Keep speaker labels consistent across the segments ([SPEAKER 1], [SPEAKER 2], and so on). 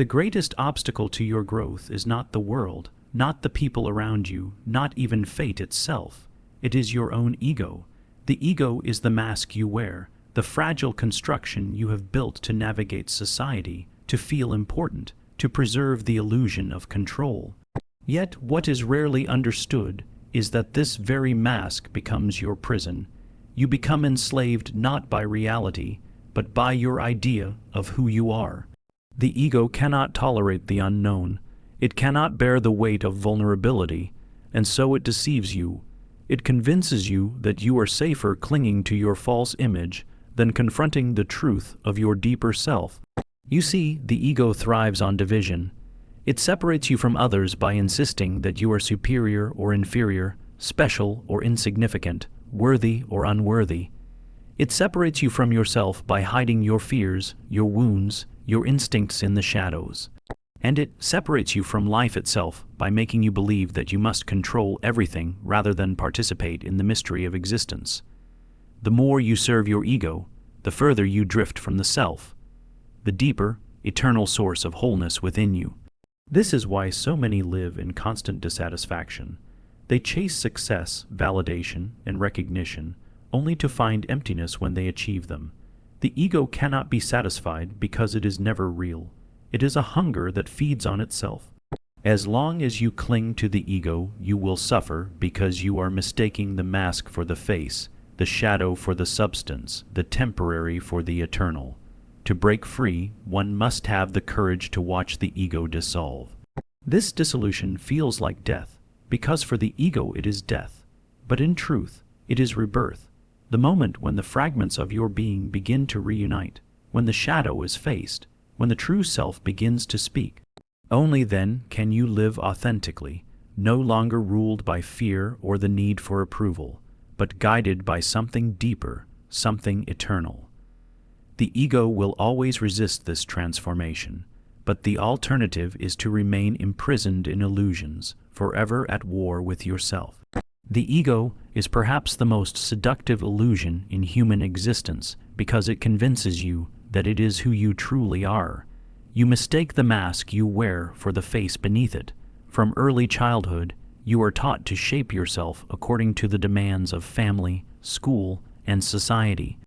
[SPEAKER 1] The greatest obstacle to your growth is not the world, not the people around you, not even fate itself. It is your own ego. The ego is the mask you wear, the fragile construction you have built to navigate society, to feel important, to preserve the illusion of control. Yet what is rarely understood is that this very mask becomes your prison. You become enslaved not by reality, but by your idea of who you are. The ego cannot tolerate the unknown. It cannot bear the weight of vulnerability, and so it deceives you. It convinces you that you are safer clinging to your false image than confronting the truth of your deeper self. You see, the ego thrives on division. It separates you from others by insisting that you are superior or inferior, special or insignificant, worthy or unworthy. It separates you from yourself by hiding your fears, your wounds, your instincts in the shadows. And it separates you from life itself by making you believe that you must control everything rather than participate in the mystery of existence. The more you serve your ego, the further you drift from the self, the deeper, eternal source of wholeness within you. This is why so many live in constant dissatisfaction. They chase success, validation, and recognition, only to find emptiness when they achieve them. The ego cannot be satisfied because it is never real. It is a hunger that feeds on itself. As long as you cling to the ego, you will suffer because you are mistaking the mask for the face, the shadow for the substance, the temporary for the eternal. To break free, one must have the courage to watch the ego dissolve. This dissolution feels like death, because for the ego it is death. But in truth, it is rebirth. The moment when the fragments of your being begin to reunite, when the shadow is faced, when the true self begins to speak. Only then can you live authentically, no longer ruled by fear or the need for approval, but guided by something deeper, something eternal. The ego will always resist this transformation, but the alternative is to remain imprisoned in illusions, forever at war with yourself. The ego is perhaps the most seductive illusion in human existence because it convinces you that it is who you truly are. You mistake the mask you wear for the face beneath it. From early childhood, you are taught to shape yourself according to the demands of family, school, and society.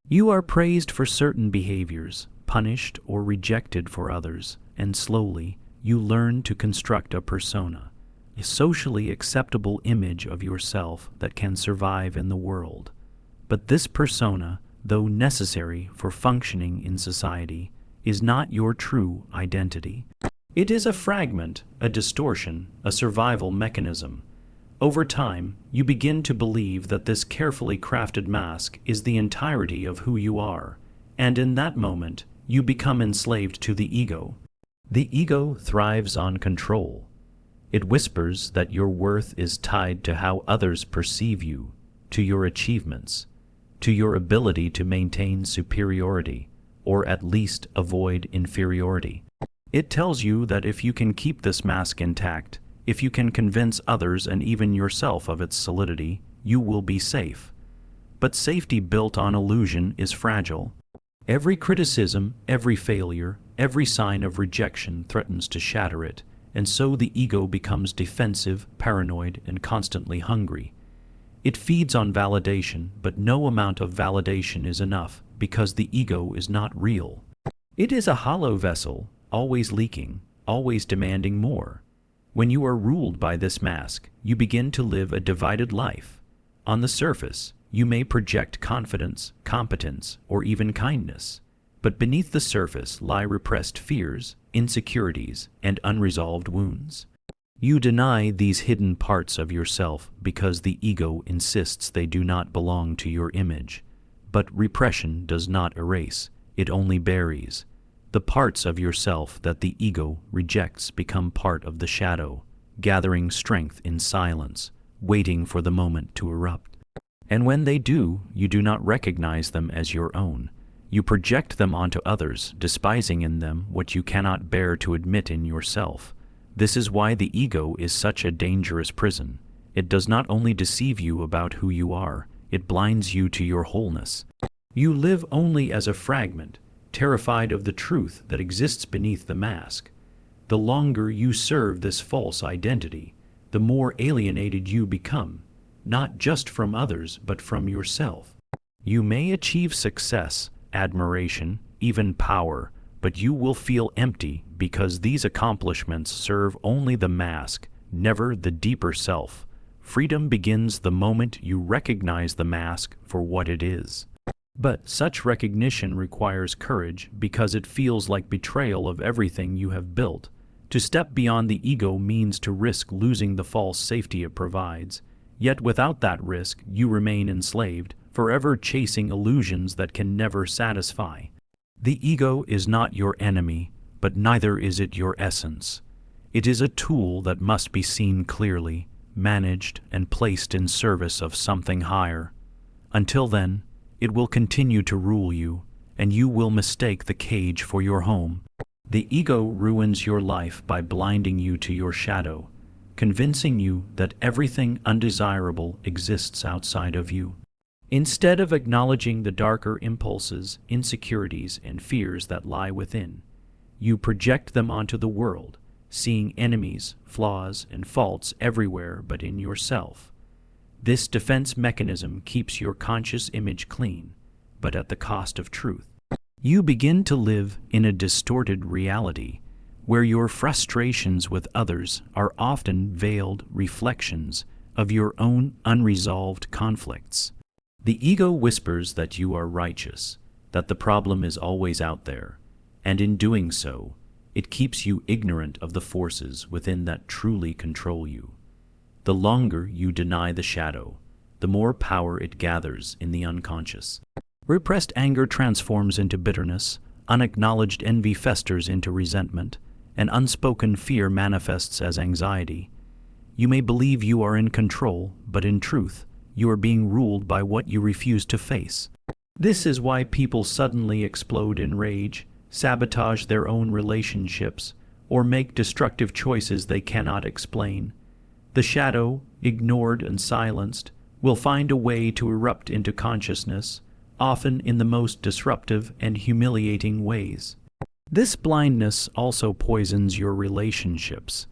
[SPEAKER 1] You are praised for certain behaviors, punished or rejected for others, and slowly you learn to construct a persona, a socially acceptable image of yourself that can survive in the world. But this persona, though necessary for functioning in society, is not your true identity. It is a fragment, a distortion, a survival mechanism. Over time, you begin to believe that this carefully crafted mask is the entirety of who you are, and in that moment, you become enslaved to the ego. The ego thrives on control. It whispers that your worth is tied to how others perceive you, to your achievements, to your ability to maintain superiority, or at least avoid inferiority. It tells you that if you can keep this mask intact, if you can convince others and even yourself of its solidity, you will be safe. But safety built on illusion is fragile. Every criticism, every failure, every sign of rejection threatens to shatter it, and so the ego becomes defensive, paranoid, and constantly hungry. It feeds on validation, but no amount of validation is enough because the ego is not real. It is a hollow vessel, always leaking, always demanding more. When you are ruled by this mask, you begin to live a divided life. On the surface, you may project confidence, competence, or even kindness. But beneath the surface lie repressed fears, insecurities, and unresolved wounds. You deny these hidden parts of yourself because the ego insists they do not belong to your image. But repression does not erase, it only buries. The parts of yourself that the ego rejects become part of the shadow, gathering strength in silence, waiting for the moment to erupt. And when they do, you do not recognize them as your own. You project them onto others, despising in them what you cannot bear to admit in yourself. This is why the ego is such a dangerous prison. It does not only deceive you about who you are, it blinds you to your wholeness. You live only as a fragment. terrified of the truth that exists beneath the mask. The longer you serve this false identity, the more alienated you become, not just from others but from yourself. You may achieve success, admiration, even power, but you will feel empty because these accomplishments serve only the mask, never the deeper self. Freedom begins the moment you recognize the mask for what it is. But such recognition requires courage because it feels like betrayal of everything you have built. To step beyond the ego means to risk losing the false safety it provides. Yet without that risk, you remain enslaved, forever chasing illusions that can never satisfy. The ego is not your enemy, but neither is it your essence. It is a tool that must be seen clearly, managed, and placed in service of something higher. Until then, it will continue to rule you, and you will mistake the cage for your home. The ego ruins your life by blinding you to your shadow, convincing you that everything undesirable exists outside of you. Instead of acknowledging the darker impulses, insecurities, and fears that lie within, you project them onto the world, seeing enemies, flaws, and faults everywhere but in yourself. This defense mechanism keeps your conscious image clean, but at the cost of truth. You begin to live in a distorted reality, where your frustrations with others are often veiled reflections of your own unresolved conflicts. The ego whispers that you are righteous, that the problem is always out there, and in doing so, it keeps you ignorant of the forces within that truly control you. The longer you deny the shadow, the more power it gathers in the unconscious. Repressed anger transforms into bitterness, unacknowledged envy festers into resentment, and unspoken fear manifests as anxiety. You may believe you are in control, but in truth, you are being ruled by what you refuse to face. This is why people suddenly explode in rage, sabotage their own relationships, or make destructive choices they cannot explain. The shadow, ignored and silenced, will find a way to erupt into consciousness, often in the most disruptive and humiliating ways. This blindness also poisons your relationships.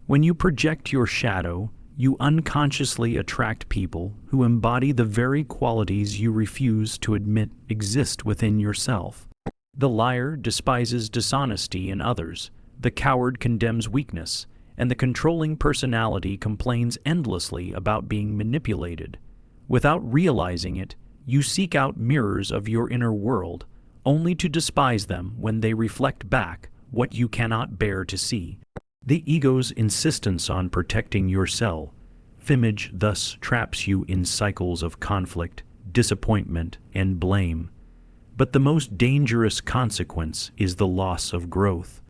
[SPEAKER 1] When you project your shadow, you unconsciously attract people who embody the very qualities you refuse to admit exist within yourself. The liar despises dishonesty in others, the coward condemns weakness, and the controlling personality complains endlessly about being manipulated. Without realizing it, you seek out mirrors of your inner world, only to despise them when they reflect back what you cannot bear to see. The ego's insistence on protecting your self-image thus traps you in cycles of conflict, disappointment, and blame. But the most dangerous consequence is the loss of growth.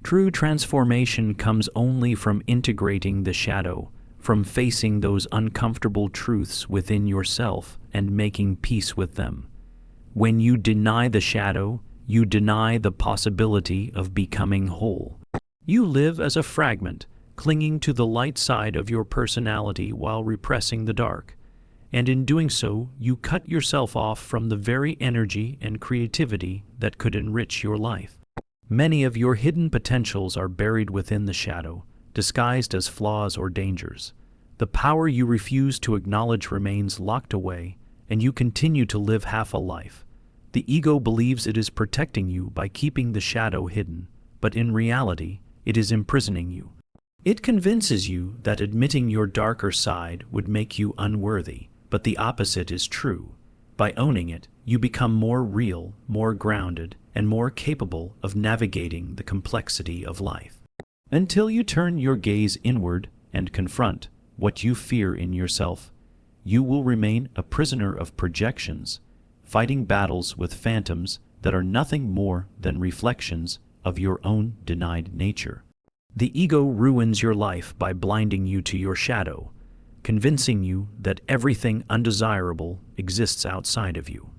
[SPEAKER 1] True transformation comes only from integrating the shadow, from facing those uncomfortable truths within yourself and making peace with them. When you deny the shadow, you deny the possibility of becoming whole. You live as a fragment, clinging to the light side of your personality while repressing the dark. And in doing so, you cut yourself off from the very energy and creativity that could enrich your life. Many of your hidden potentials are buried within the shadow, disguised as flaws or dangers. The power you refuse to acknowledge remains locked away, and you continue to live half a life. The ego believes it is protecting you by keeping the shadow hidden, but in reality, it is imprisoning you. It convinces you that admitting your darker side would make you unworthy, but the opposite is true. By owning it, you become more real, more grounded, and more capable of navigating the complexity of life. Until you turn your gaze inward and confront what you fear in yourself, you will remain a prisoner of projections, fighting battles with phantoms that are nothing more than reflections of your own denied nature. The ego ruins your life by blinding you to your shadow, convincing you that everything undesirable exists outside of you.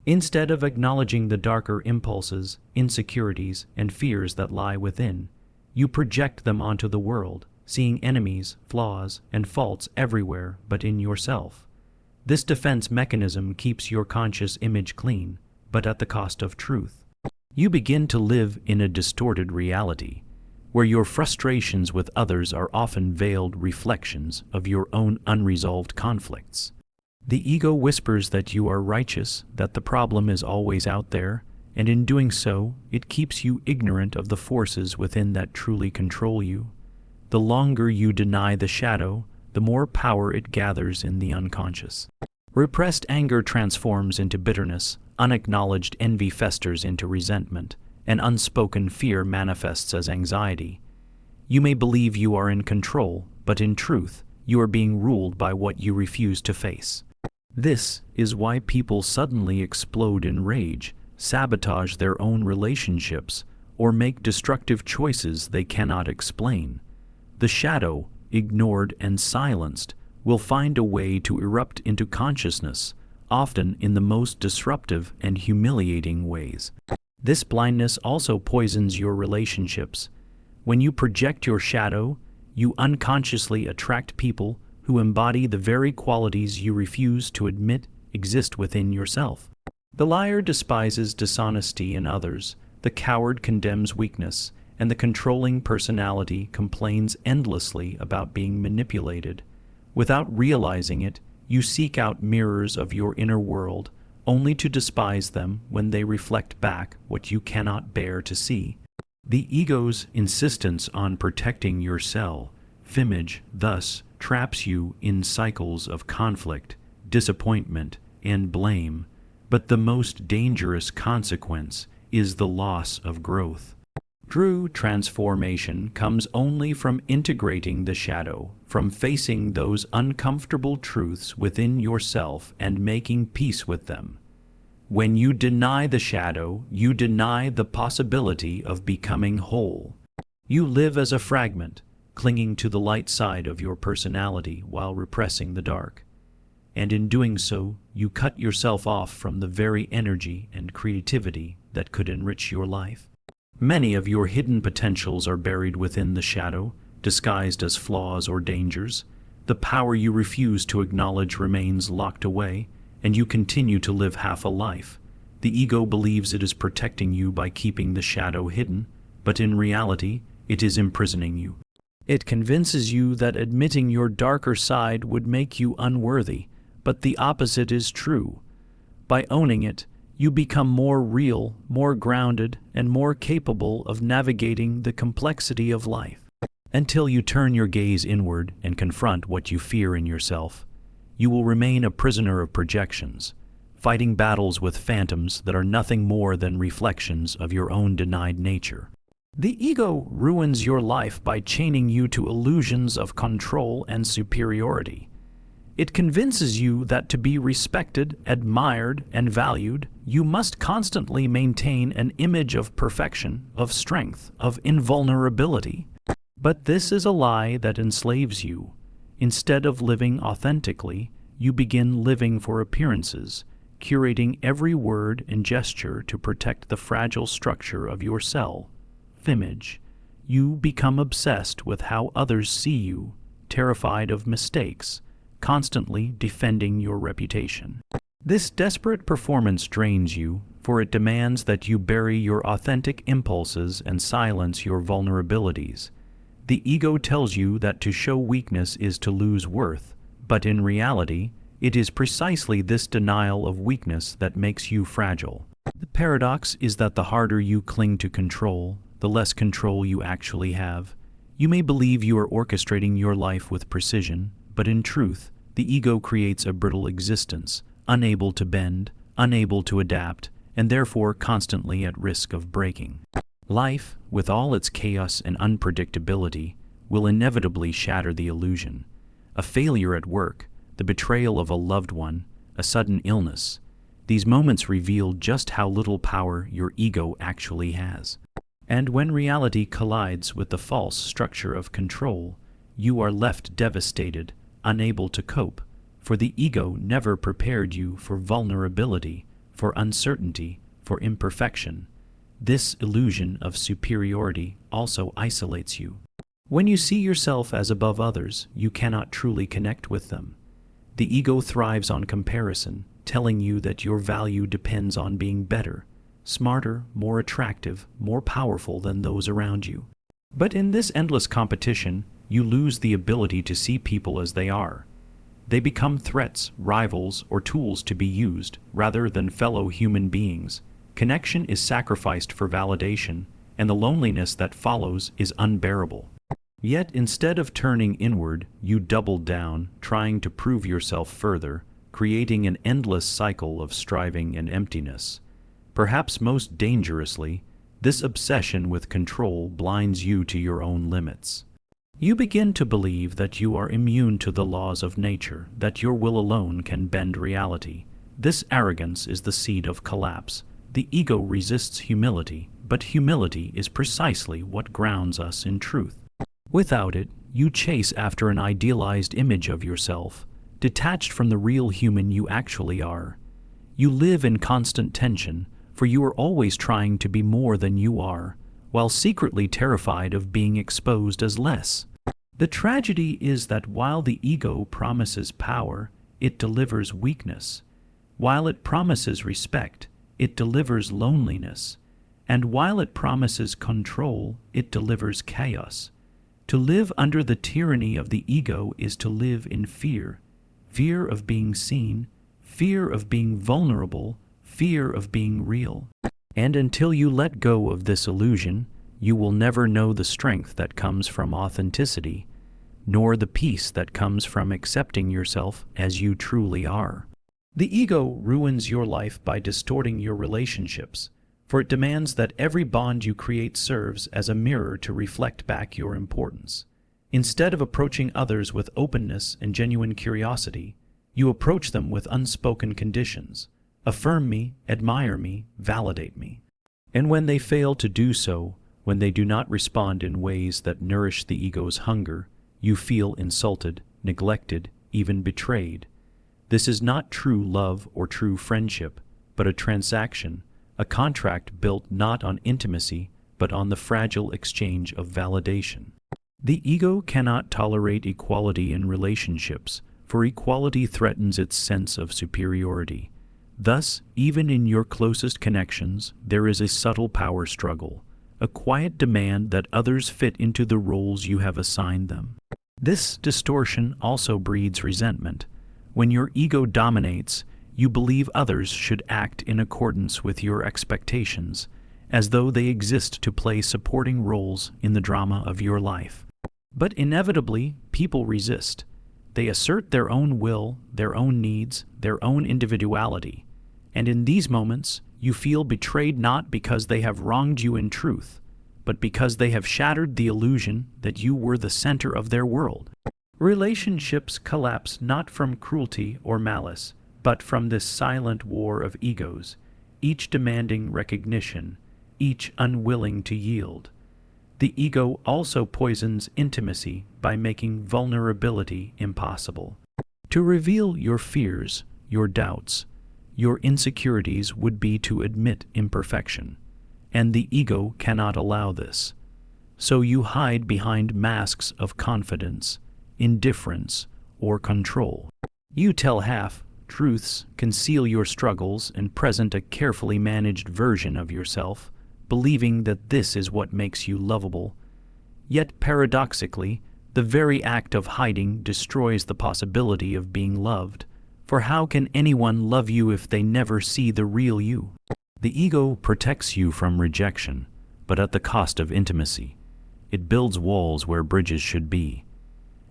[SPEAKER 1] Instead of acknowledging the darker impulses, insecurities, and fears that lie within, you project them onto the world, seeing enemies, flaws, and faults everywhere but in yourself. This defense mechanism keeps your conscious image clean, but at the cost of truth. You begin to live in a distorted reality, where your frustrations with others are often veiled reflections of your own unresolved conflicts. The ego whispers that you are righteous, that the problem is always out there, and in doing so, it keeps you ignorant of the forces within that truly control you. The longer you deny the shadow, the more power it gathers in the unconscious. Repressed anger transforms into bitterness, unacknowledged envy festers into resentment, and unspoken fear manifests as anxiety. You may believe you are in control, but in truth, you are being ruled by what you refuse to face. This is why people suddenly explode in rage, sabotage their own relationships, or make destructive choices they cannot explain. The shadow, ignored and silenced, will find a way to erupt into consciousness, often in the most disruptive and humiliating ways. This blindness also poisons your relationships. When you project your shadow, you unconsciously attract people who embody the very qualities you refuse to admit exist within yourself. The liar despises dishonesty in others, the coward condemns weakness, and the controlling personality complains endlessly about being manipulated. Without realizing it, you seek out mirrors of your inner world, only to despise them when they reflect back what you cannot bear to see. The ego's insistence on protecting your self-image thus traps you in cycles of conflict, disappointment, and blame, but the most dangerous consequence is the loss of growth. True transformation comes only from integrating the shadow, from facing those uncomfortable truths within yourself and making peace with them. When you deny the shadow, you deny the possibility of becoming whole. You live as a fragment, clinging to the light side of your personality while repressing the dark. And in doing so, you cut yourself off from the very energy and creativity that could enrich your life. Many of your hidden potentials are buried within the shadow, disguised as flaws or dangers. The power you refuse to acknowledge remains locked away, and you continue to live half a life. The ego believes it is protecting you by keeping the shadow hidden, but in reality, it is imprisoning you. It convinces you that admitting your darker side would make you unworthy, but the opposite is true. By owning it, you become more real, more grounded, and more capable of navigating the complexity of life. Until you turn your gaze inward and confront what you fear in yourself, you will remain a prisoner of projections, fighting battles with phantoms that are nothing more than reflections of your own denied nature. The ego ruins your life by chaining you to illusions of control and superiority. It convinces you that to be respected, admired, and valued, you must constantly maintain an image of perfection, of strength, of invulnerability. But this is a lie that enslaves you. Instead of living authentically, you begin living for appearances, curating every word and gesture to protect the fragile structure of your self-image. You become obsessed with how others see you, terrified of mistakes, constantly defending your reputation. This desperate performance drains you, for it demands that you bury your authentic impulses and silence your vulnerabilities. The ego tells you that to show weakness is to lose worth, but in reality, it is precisely this denial of weakness that makes you fragile. The paradox is that the harder you cling to control, the less control you actually have. You may believe you are orchestrating your life with precision, but in truth, the ego creates a brittle existence, unable to bend, unable to adapt, and therefore constantly at risk of breaking. Life, with all its chaos and unpredictability, will inevitably shatter the illusion. A failure at work, the betrayal of a loved one, a sudden illness. These moments reveal just how little power your ego actually has. And when reality collides with the false structure of control, you are left devastated, unable to cope, for the ego never prepared you for vulnerability, for uncertainty, for imperfection. This illusion of superiority also isolates you. When you see yourself as above others, you cannot truly connect with them. The ego thrives on comparison, telling you that your value depends on being better. smarter, more attractive, more powerful than those around you. But in this endless competition, you lose the ability to see people as they are. They become threats, rivals, or tools to be used, rather than fellow human beings. Connection is sacrificed for validation, and the loneliness that follows is unbearable. Yet instead of turning inward, you double down, trying to prove yourself further, creating an endless cycle of striving and emptiness. Perhaps most dangerously, this obsession with control blinds you to your own limits. You begin to believe that you are immune to the laws of nature, that your will alone can bend reality. This arrogance is the seed of collapse. The ego resists humility, but humility is precisely what grounds us in truth. Without it, you chase after an idealized image of yourself, detached from the real human you actually are. You live in constant tension, for you are always trying to be more than you are, while secretly terrified of being exposed as less. The tragedy is that while the ego promises power, it delivers weakness. While it promises respect, it delivers loneliness. And while it promises control, it delivers chaos. To live under the tyranny of the ego is to live in fear. Fear of being seen, fear of being vulnerable, fear of being real. And until you let go of this illusion, you will never know the strength that comes from authenticity, nor the peace that comes from accepting yourself as you truly are. The ego ruins your life by distorting your relationships, for it demands that every bond you create serves as a mirror to reflect back your importance. Instead of approaching others with openness and genuine curiosity, you approach them with unspoken conditions. Affirm me, admire me, validate me. And when they fail to do so, when they do not respond in ways that nourish the ego's hunger, you feel insulted, neglected, even betrayed. This is not true love or true friendship, but a transaction, a contract built not on intimacy, but on the fragile exchange of validation. The ego cannot tolerate equality in relationships, for equality threatens its sense of superiority. Thus, even in your closest connections, there is a subtle power struggle, a quiet demand that others fit into the roles you have assigned them. This distortion also breeds resentment. When your ego dominates, you believe others should act in accordance with your expectations, as though they exist to play supporting roles in the drama of your life. But inevitably, people resist. They assert their own will, their own needs, their own individuality. And in these moments, you feel betrayed not because they have wronged you in truth, but because they have shattered the illusion that you were the center of their world. Relationships collapse not from cruelty or malice, but from this silent war of egos, each demanding recognition, each unwilling to yield. The ego also poisons intimacy by making vulnerability impossible. To reveal your fears, your doubts, your insecurities would be to admit imperfection, and the ego cannot allow this. So you hide behind masks of confidence, indifference, or control. You tell half-truths, conceal your struggles, and present a carefully managed version of yourself, believing that this is what makes you lovable. Yet paradoxically, the very act of hiding destroys the possibility of being loved. For how can anyone love you if they never see the real you? The ego protects you from rejection, but at the cost of intimacy. It builds walls where bridges should be.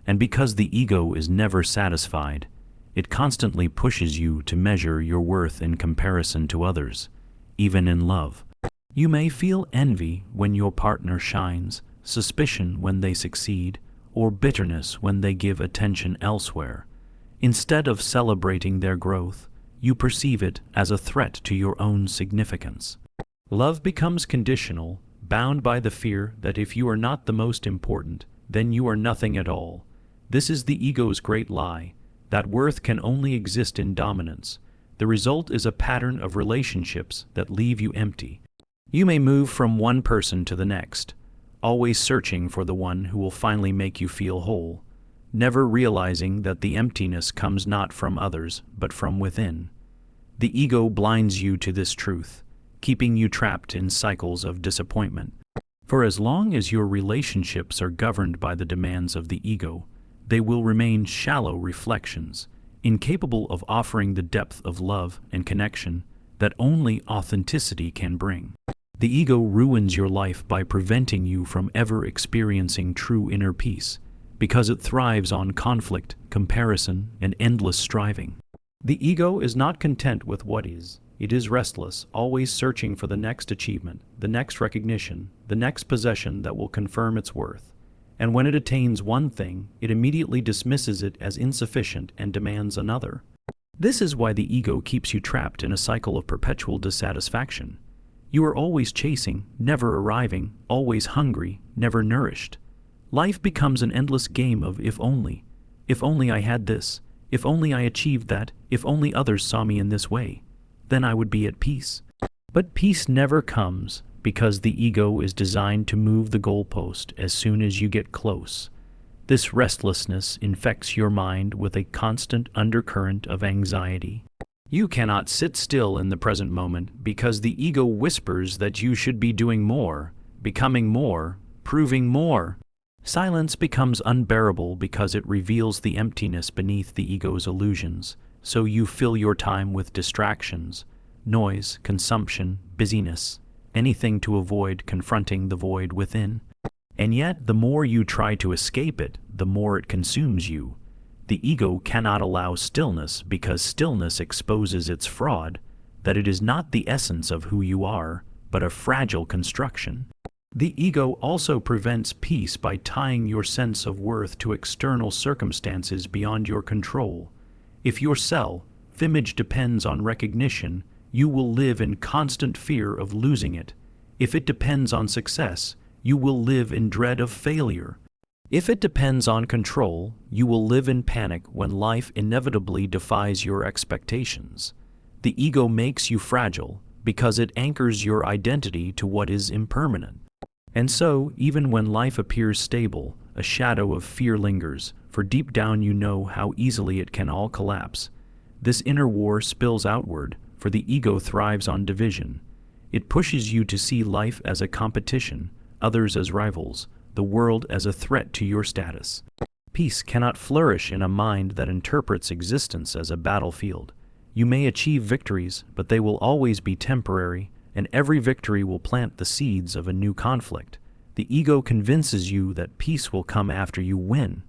[SPEAKER 1] And because the ego is never satisfied, it constantly pushes you to measure your worth in comparison to others, even in love. You may feel envy when your partner shines, suspicion when they succeed, or bitterness when they give attention elsewhere. Instead of celebrating their growth, you perceive it as a threat to your own significance. Love becomes conditional, bound by the fear that if you are not the most important, then you are nothing at all. This is the ego's great lie, that worth can only exist in dominance. The result is a pattern of relationships that leave you empty. You may move from one person to the next, always searching for the one who will finally make you feel whole, never realizing that the emptiness comes not from others, but from within. The ego blinds you to this truth, keeping you trapped in cycles of disappointment. For as long as your relationships are governed by the demands of the ego, they will remain shallow reflections, incapable of offering the depth of love and connection that only authenticity can bring. The ego ruins your life by preventing you from ever experiencing true inner peace, because it thrives on conflict, comparison, and endless striving. The ego is not content with what is. It is restless, always searching for the next achievement, the next recognition, the next possession that will confirm its worth. And when it attains one thing, it immediately dismisses it as insufficient and demands another. This is why the ego keeps you trapped in a cycle of perpetual dissatisfaction. You are always chasing, never arriving, always hungry, never nourished. Life becomes an endless game of if only. If only I had this. If only I achieved that. If only others saw me in this way. Then I would be at peace. But peace never comes, because the ego is designed to move the goalpost as soon as you get close. This restlessness infects your mind with a constant undercurrent of anxiety. You cannot sit still in the present moment because the ego whispers that you should be doing more, becoming more, proving more. Silence becomes unbearable because it reveals the emptiness beneath the ego's illusions, so you fill your time with distractions, noise, consumption, busyness, anything to avoid confronting the void within. And yet, the more you try to escape it, the more it consumes you. The ego cannot allow stillness because stillness exposes its fraud, that it is not the essence of who you are, but a fragile construction. The ego also prevents peace by tying your sense of worth to external circumstances beyond your control. If your self-image depends on recognition, you will live in constant fear of losing it. If it depends on success, you will live in dread of failure. If it depends on control, you will live in panic when life inevitably defies your expectations. The ego makes you fragile because it anchors your identity to what is impermanent. And so, even when life appears stable, a shadow of fear lingers, for deep down you know how easily it can all collapse. This inner war spills outward, for the ego thrives on division. It pushes you to see life as a competition, others as rivals, the world as a threat to your status. Peace cannot flourish in a mind that interprets existence as a battlefield. You may achieve victories, but they will always be temporary, and every victory will plant the seeds of a new conflict. The ego convinces you that peace will come after you win.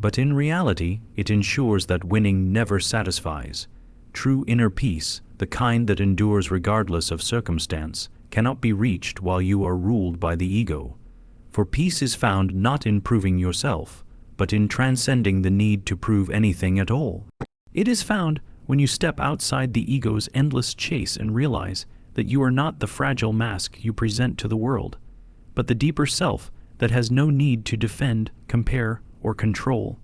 [SPEAKER 1] But in reality, it ensures that winning never satisfies. True inner peace, the kind that endures regardless of circumstance, cannot be reached while you are ruled by the ego. For peace is found not in proving yourself, but in transcending the need to prove anything at all. It is found when you step outside the ego's endless chase and realize that you are not the fragile mask you present to the world, but the deeper self that has no need to defend, compare, or control.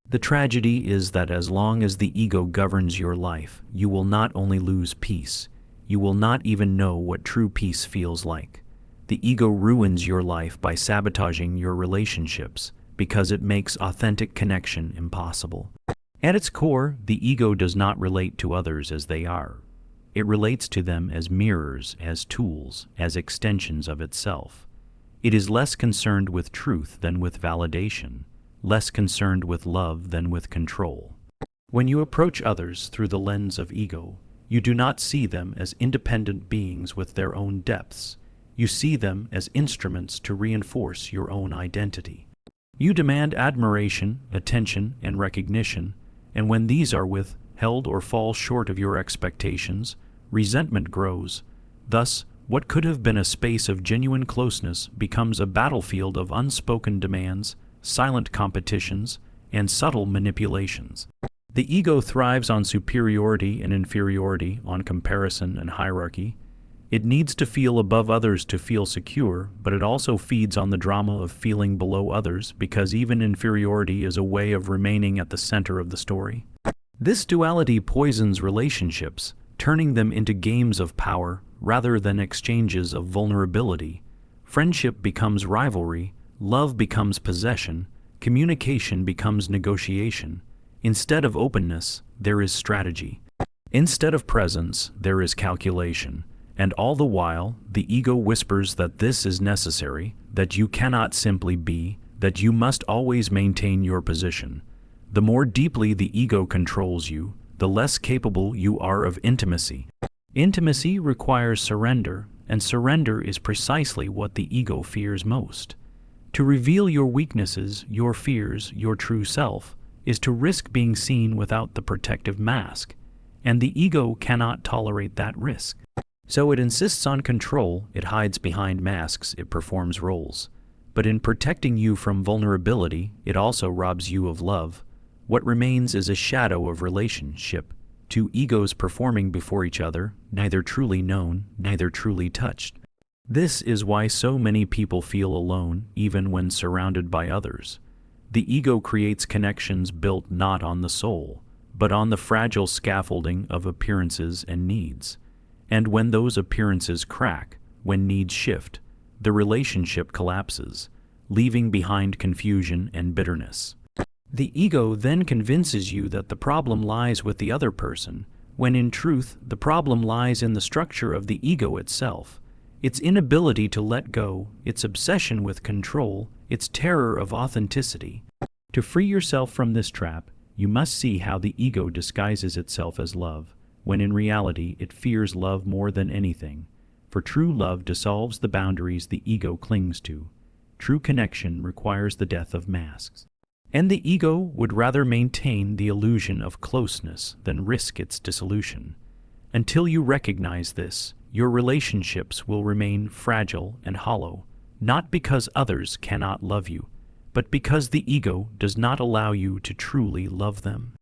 [SPEAKER 1] The tragedy is that as long as the ego governs your life, you will not only lose peace, you will not even know what true peace feels like. The ego ruins your life by sabotaging your relationships because it makes authentic connection impossible. At its core, the ego does not relate to others as they are. It relates to them as mirrors, as tools, as extensions of itself. It is less concerned with truth than with validation, less concerned with love than with control. When you approach others through the lens of ego, you do not see them as independent beings with their own depths. You see them as instruments to reinforce your own identity. You demand admiration, attention, and recognition, and when these are withheld or fall short of your expectations, resentment grows. Thus, what could have been a space of genuine closeness becomes a battlefield of unspoken demands, silent competitions, and subtle manipulations. The ego thrives on superiority and inferiority, on comparison and hierarchy. It needs to feel above others to feel secure, but it also feeds on the drama of feeling below others because even inferiority is a way of remaining at the center of the story. This duality poisons relationships, turning them into games of power rather than exchanges of vulnerability. Friendship becomes rivalry, love becomes possession, communication becomes negotiation. Instead of openness, there is strategy. Instead of presence, there is calculation. And all the while, the ego whispers that this is necessary, that you cannot simply be, that you must always maintain your position. The more deeply the ego controls you, the less capable you are of intimacy. Intimacy requires surrender, and surrender is precisely what the ego fears most. To reveal your weaknesses, your fears, your true self, is to risk being seen without the protective mask, and the ego cannot tolerate that risk. So it insists on control, it hides behind masks, it performs roles. But in protecting you from vulnerability, it also robs you of love. What remains is a shadow of relationship, two egos performing before each other, neither truly known, neither truly touched. This is why so many people feel alone, even when surrounded by others. The ego creates connections built not on the soul, but on the fragile scaffolding of appearances and needs. And when those appearances crack, when needs shift, the relationship collapses, leaving behind confusion and bitterness. The ego then convinces you that the problem lies with the other person, when in truth the problem lies in the structure of the ego itself, its inability to let go, its obsession with control, its terror of authenticity. To free yourself from this trap, you must see how the ego disguises itself as love, when in reality it fears love more than anything. For true love dissolves the boundaries the ego clings to. True connection requires the death of masks. And the ego would rather maintain the illusion of closeness than risk its dissolution. Until you recognize this, your relationships will remain fragile and hollow, not because others cannot love you, but because the ego does not allow you to truly love them.